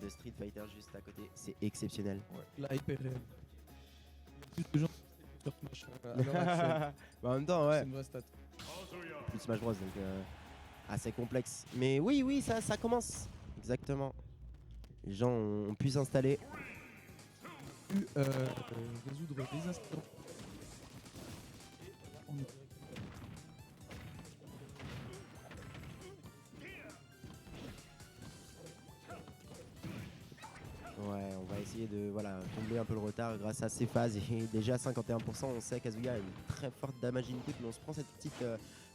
de Street Fighter juste à côté, c'est exceptionnel. Ouais, la hype est réelle. Plus de gens sur Smash à l'heure actuelle. Bah, en même temps, ouais. C'est une vraie stat. Plus Smash Bros, donc assez complexe. Mais oui, ça commence. Exactement. Les gens ont pu s'installer. Pu résoudre des incidents. On est Ouais, on va essayer de combler un peu le retard grâce à ces phases. Et déjà 51%, on sait Kazuya a une très forte damage input, mais on se prend cette petite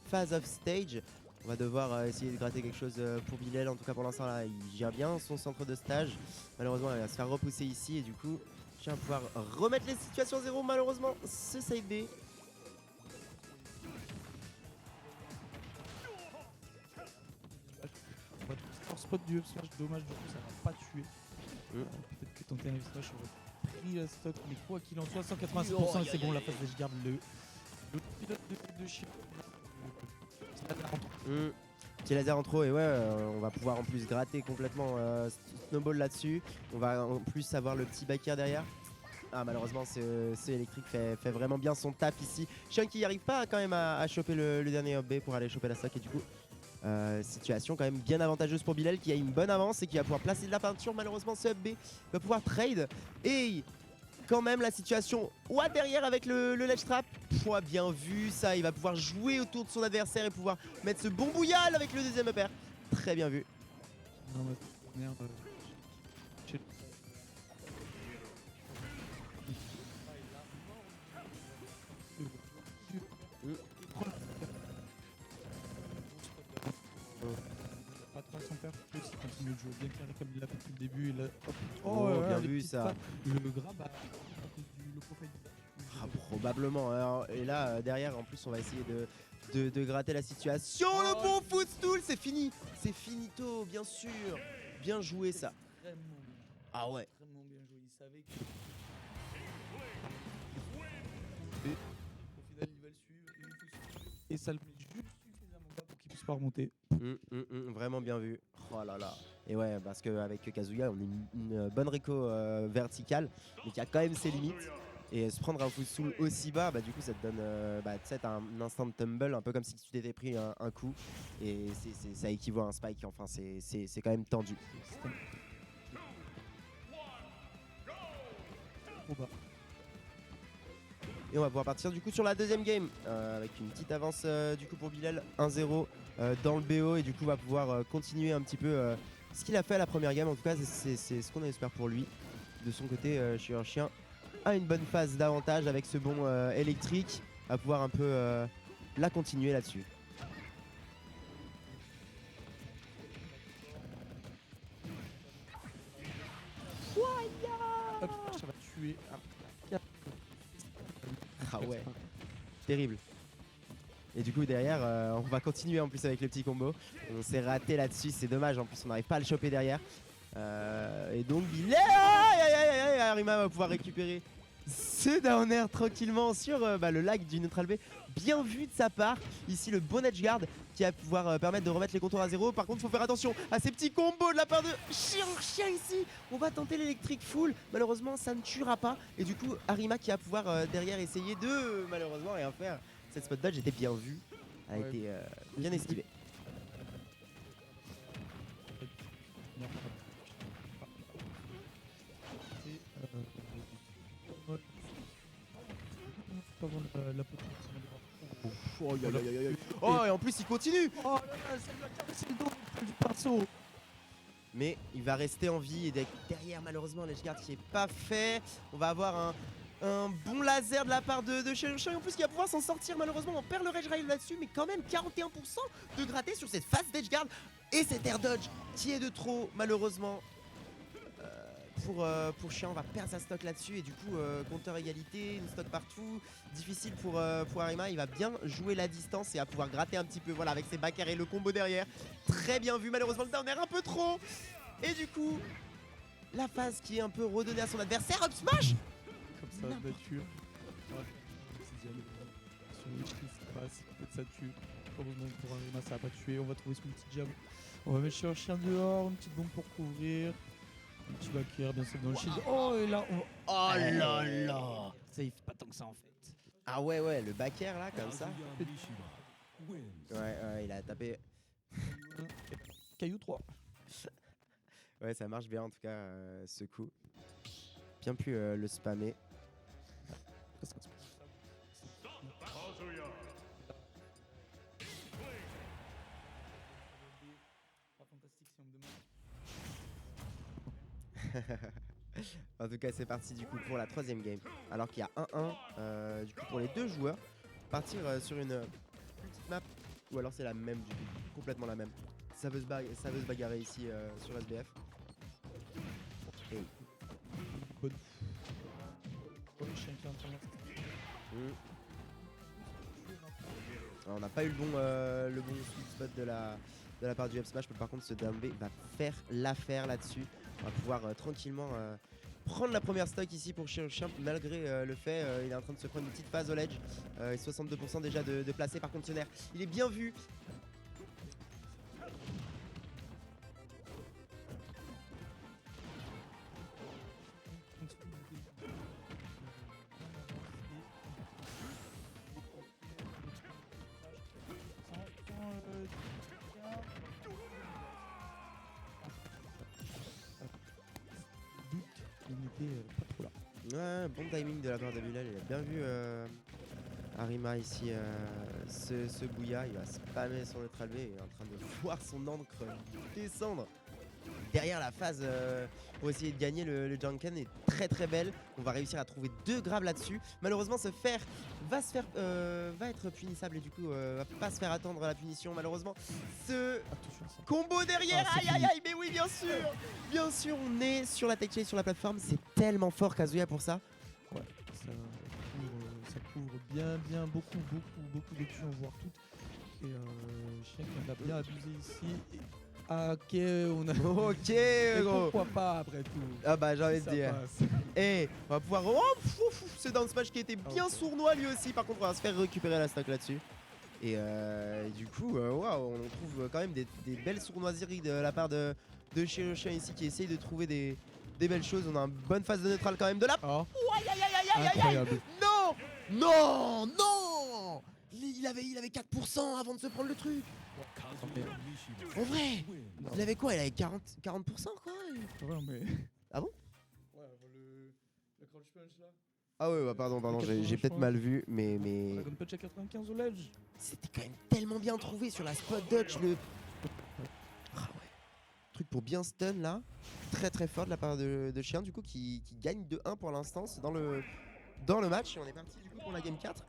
phase off stage. On va devoir essayer de gratter quelque chose pour Bilal. En tout cas pour l'instant là, il gère bien son centre de stage. Malheureusement, il va se faire repousser ici et du coup, je vais pouvoir remettre les situations à zéro. Malheureusement, ce side B. Force spot du up smash, dommage, du coup ça va pas tuer. Peut-être que ton TNF smash aurait pris la stock, mais quoi qu'il en soit, 185% et c'est bon, la phase je garde le pilote de chien. Petit laser en trop et ouais, on va pouvoir en plus gratter complètement Snowball là-dessus. On va en plus avoir le petit backer derrière. Ah malheureusement ce électrique fait vraiment bien son taf ici. Shun qui n'y arrive pas quand même à choper le dernier up B pour aller choper la stock et du coup situation quand même bien avantageuse pour Bilal qui a une bonne avance et qui va pouvoir placer de la peinture. Malheureusement ce up B va pouvoir trade et quand même la situation derrière avec le ledge trap. Pouah, bien vu ça, il va pouvoir jouer autour de son adversaire et pouvoir mettre ce bon bouillal avec le deuxième upper. Très bien vu. Non, mais merde. Pas trop son père, il continue de jouer bien carré comme il l'a fait depuis le début. Et là, bien vu ça. Le grab à du loco fight. Probablement. Alors, et là derrière en plus on va essayer de gratter la situation. Le bon footstool, c'est fini. C'est finito, bien sûr. Bien joué ça. Ah ouais. Extrêmement bien joué. Il savait que. Et au final, il va le suivre. Et ça le met juste suffisamment bas pour qu'il puisse pas remonter. Vraiment bien vu. Oh là là. Et ouais, parce qu'avec Kazuya, on a une bonne réco verticale, mais qui a quand même ses limites. Et se prendre un footstool aussi bas, bah du coup ça te donne un instant tumble, un peu comme si tu t'étais pris un coup. Et ça équivaut à un spike, enfin c'est quand même tendu. Trop bas. Et on va pouvoir partir du coup sur la deuxième game avec une petite avance du coup pour Bilal 1-0 dans le BO et du coup va pouvoir continuer un petit peu ce qu'il a fait à la première game. En tout cas c'est ce qu'on espère pour lui. De son côté Chien a une bonne phase d'avantage avec ce bon électrique, va pouvoir un peu la continuer là-dessus. Hop, ça va tuer. Ah ouais, terrible. Et du coup derrière on va continuer en plus avec le petit combo. On s'est raté là-dessus, c'est dommage, en plus on n'arrive pas à le choper derrière. Et donc il est Arima va pouvoir récupérer ce down air tranquillement sur le lag du neutral B. Bien vu de sa part. Ici le bon edge guard qui va pouvoir permettre de remettre les contours à zéro. Par contre il faut faire attention à ces petits combos de la part de Chien ici. On va tenter l'électrique full. Malheureusement ça ne tuera pas. Et du coup Arima qui va pouvoir derrière essayer de malheureusement rien faire. Cette spot dodge était bien vue. A été bien esquivée. Oh et en plus il continue. Oh là là, ça lui a cassé le dos du pinceau. Mais il va rester en vie et derrière malheureusement l'edge guard qui est pas fait. On va avoir un bon laser de la part de Chien en plus qui va pouvoir s'en sortir. Malheureusement on perd le rage rail là-dessus, mais quand même 41% de gratter sur cette phase d'edge guard et cet air dodge qui est de trop malheureusement. Pour Chien, on va perdre sa stock là-dessus et du coup compteur égalité, une stock partout, difficile pour Arima. Il va bien jouer la distance et à pouvoir gratter un petit peu, voilà, avec ses backers et le combo derrière. Très bien vu, malheureusement le down air un peu trop. Et du coup la phase qui est un peu redonnée à son adversaire. Up smash comme ça, nature. Sur le qui se passe, peut-être ça tue. Heureusement pour Arima ça va pas tuer. On va trouver son petit jab. On va mettre Chien dehors, une petite bombe pour couvrir. Tu vas cuire bien sûr dans le shield. Oh, et là, on... Oh là là. Safe, pas tant que ça en fait. Ah ouais, le back air là, comme ça. Ouais, il a tapé. Caillou 3. Ouais, ça marche bien en tout cas, ce coup. Bien pu le spammer. Pas fantastique si on me demande. En tout cas, c'est parti du coup pour la 3ème game. Alors qu'il y a 1-1 du coup pour les deux joueurs. Partir sur une petite map. Ou alors c'est la même du coup. Complètement la même. Ça veut se bagarrer ici sur SBF. Et... Bonne. Oh, le chien qui est en train de Alors, on n'a pas eu le bon sweet spot de la part du F-Smash, mais par contre ce down B va faire l'affaire là-dessus. On va pouvoir tranquillement prendre la première stock ici pour Chirurgien, malgré le fait il est en train de se prendre une petite phase au ledge. 62% déjà de placé par contre Tonnerre. Il est bien vu. Doute, il n'était pas trop là. Ouais, bon timing de la part de Bilal, il a bien vu Arima ici, ce Bouya, il va spammer son neutral B, il est en train de voir son encre descendre. Derrière la phase pour essayer de gagner le Junken est très belle. On va réussir à trouver 2 grabs là-dessus. Malheureusement ce fer va être punissable et du coup va pas se faire attendre la punition malheureusement. Ce combo derrière, aïe, mais oui bien sûr on est sur la tech chase sur la plateforme. C'est tellement fort Kazuya pour ça. Ouais, ça couvre bien beaucoup d'actions, voire toutes. Et Chien qui en a bien abusé ici. Et... Ah, ok, on a. Ok gros. Pourquoi pas après tout. Ah bah j'ai envie de Ça dire. passe. Et on va pouvoir... Oh, ce down smash qui était bien sournois lui aussi. Par contre on va se faire récupérer la stock là-dessus. Et du coup, waouh, on trouve quand même des belles sournoiseries de la part de Chirurgien ici qui essaye de trouver des belles choses. On a une bonne phase de neutral quand même de là. Oh. Aïe. Incroyable. Non il avait 4% avant de se prendre le truc. En vrai, il avait quoi? Il avait 40% quoi. Ouais, mais. Ah bon? Ouais, le crouch punch là. Ah ouais, bah pardon, j'ai 80, peut-être mal vu, mais Dragon Punch à 95 au ledge. c'était quand même tellement bien trouvé sur la spot dodge le... Ah ouais. Truc pour bien stun là. Très fort de la part de Chien du coup qui gagne 2-1 pour l'instant. C'est dans le match et on est parti du coup pour la game 4.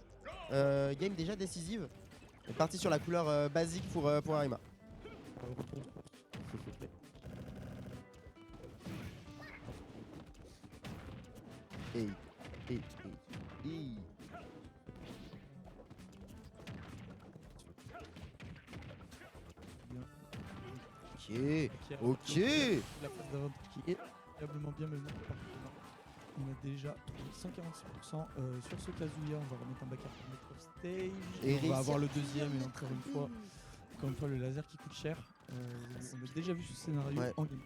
Game déjà décisive. On est parti sur la couleur basique pour Arima. Hey. Ok. La phase d'avantage qui est incroyablement bien menée par Thomas. On a déjà trouvé 146% sur ce Kazuya. On va remettre un backer pour mettre off stage. Et On va avoir le réussir. deuxième et encore une fois le laser qui coûte cher. On a déjà vu ce scénario Ouais. en game.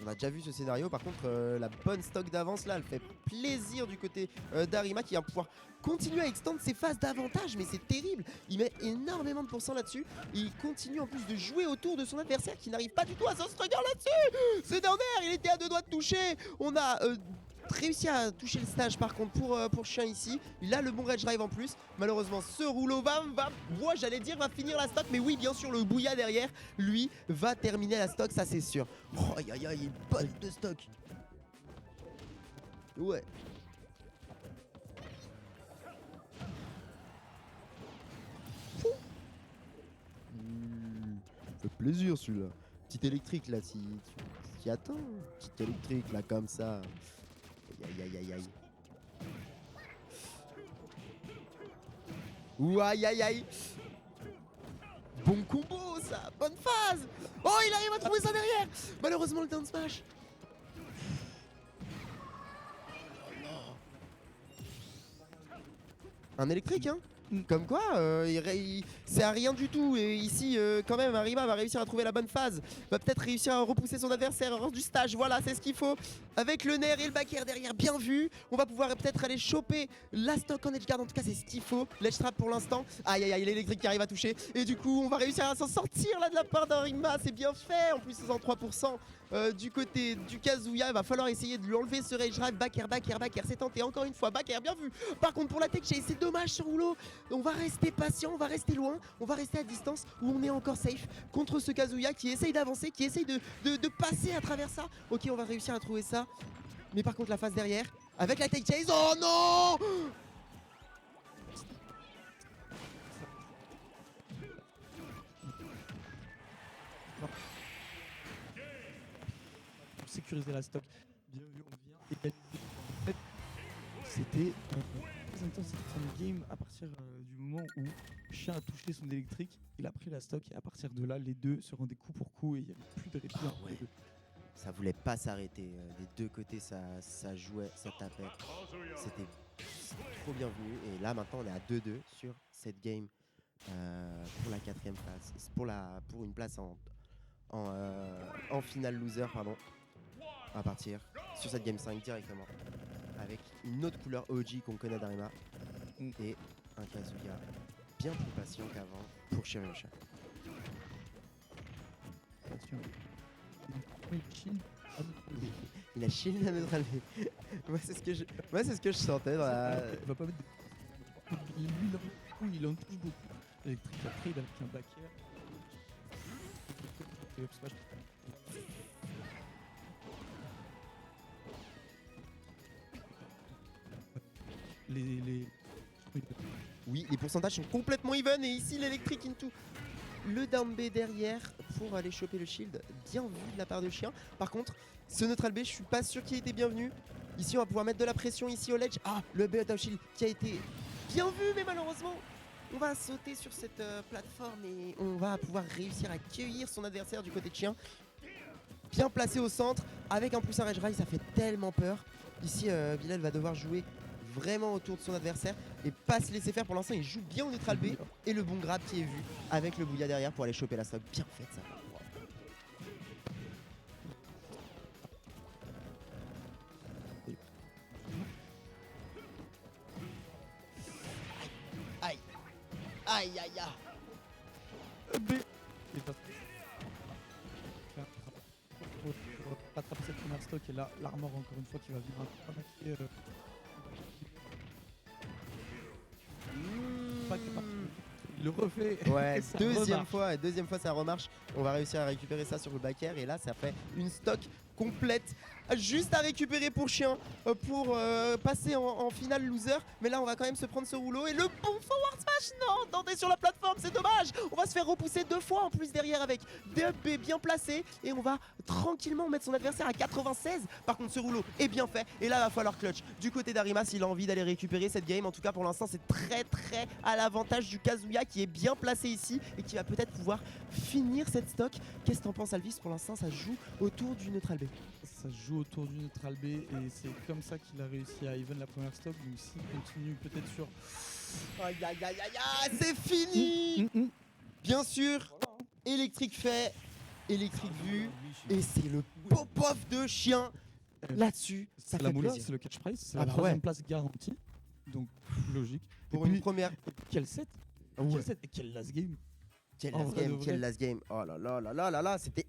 On a déjà vu ce scénario, par contre la bonne stock d'avance là elle fait plaisir du côté d'Arima qui va pouvoir continuer à extendre ses phases d'avantage, mais c'est terrible, il met énormément de pourcents là-dessus, il continue en plus de jouer autour de son adversaire qui n'arrive pas du tout à s'en struggle là-dessus. Ce dernier il était à 2 doigts de toucher, on a réussi à toucher le stage par contre pour Chien ici, il a le bon rage drive en plus, malheureusement ce rouleau moi j'allais dire va finir la stock, mais oui bien sûr le Bouya derrière lui va terminer la stock, ça c'est sûr. Oh aïe une bonne de stock. Ouais. Ça fait plaisir celui-là. Petite électrique là, si tu attends. Petite électrique là comme ça. Aïe. Ouh aïe. Bon combo ça, bonne phase. Oh il arrive à trouver ça derrière. Malheureusement le down smash. Un électrique hein. Comme quoi, c'est à rien du tout. Et ici, quand même, Arima va réussir à trouver la bonne phase. Va peut-être réussir à repousser son adversaire hors du stage. Voilà, c'est ce qu'il faut. Avec le nerf et le back air derrière, bien vu. On va pouvoir peut-être aller choper la stock en edge guard. En tout cas, c'est ce qu'il faut. L'edge trap pour l'instant. Aïe, aïe, aïe, l'électrique qui arrive à toucher. Et du coup, on va réussir à s'en sortir là de la part d'Arima. C'est bien fait. En plus, 63%. Du côté du Kazuya, il va falloir essayer de lui enlever ce rage drive. Back air, c'est tenté encore une fois. Back air, bien vu. Par contre, pour la tech chase, c'est dommage ce rouleau. On va rester patient, on va rester loin, on va rester à distance où on est encore safe contre ce Kazuya qui essaye d'avancer, qui essaye de passer à travers ça. Ok, on va réussir à trouver ça. Mais par contre, la phase derrière, avec la tech chase, oh non! Pour sécuriser la stock, bien vu, on vient égaliser. En fait, c'était très intense cette fin de game à partir du moment où Chien a touché son électrique, il a pris la stock et à partir de là, les deux se rendaient coup pour coup et il n'y avait plus de répit entre les deux. Ça voulait pas s'arrêter. Des deux côtés, ça jouait, ça tapait. C'était trop bienvenu. Et là, maintenant, on est à 2-2 sur cette game pour la 4ème place. Pour une place en finale loser, pardon. On va partir sur cette game 5 directement. Avec une autre couleur OG qu'on connaît d'Arima. Et un Kazuya bien plus patient qu'avant pour Shirayosha. Il a shield à neutral B. Moi c'est ce que je sentais dans la... Il va pas mettre de... Lui, il en touche beaucoup. L'électrique après, il a pris un back air. Et up smash. Oui, les pourcentages sont complètement even et ici l'électrique into le down B derrière pour aller choper le shield. Bien vu de la part de Chien. Par contre, ce neutral B, je suis pas sûr qu'il ait été bienvenu. Ici, on va pouvoir mettre de la pression ici au ledge. Ah, le B out of shield qui a été bien vu, mais malheureusement, on va sauter sur cette plateforme et on va pouvoir réussir à accueillir son adversaire du côté de Chien. Bien placé au centre, avec un plus un rage rise, ça fait tellement peur. Ici, Bilal va devoir jouer vraiment autour de son adversaire et pas se laisser faire. Pour l'instant, il joue bien au neutral B et le bon grab qui est vu avec le Bouya derrière pour aller choper la stock. Bien fait ça. Aïe, aïe, aïe, aïe. B. Il va rattraper cette première stock et là, l'armor encore une fois qui va venir attaquer. Il le refait. Ouais, Ça deuxième fois ça remarche. On va réussir à récupérer ça sur le back air et là ça fait une stock complète juste à récupérer pour Chien pour passer en finale loser. Mais là on va quand même se prendre ce rouleau et le bon forward smash. Non, tenter sur la plateforme, c'est dommage. On va se faire repousser 2 fois en plus derrière avec des up B bien placés et on va tranquillement mettre son adversaire à 96. Par contre ce rouleau est bien fait et là il va falloir clutch du côté d'Arima s'il a envie d'aller récupérer cette game. En tout cas pour l'instant c'est très à l'avantage du Kazuya qui est bien placé ici et qui va peut-être pouvoir finir cette stock. Qu'est-ce que t'en penses Alvis? Pour l'instant ça joue autour du neutral B. Ça joue autour du neutral B et c'est comme ça qu'il a réussi à even la première stock. Donc s'il continue peut-être sur... Aïe aïe aïe aïe aïe, c'est fini. Bien sûr, électrique fait, électrique vu et c'est le pop-off de Chien là-dessus. Ça fait la moula, plaisir. c'est le catch prize, c'est Ah la bah troisième ouais. place garantie. Donc logique. Pour Et une puis, première. quel set Ouais. Quel set et quel last game. Quel En last vrai de game, vrai. quel last game. Oh là là là là là là, c'était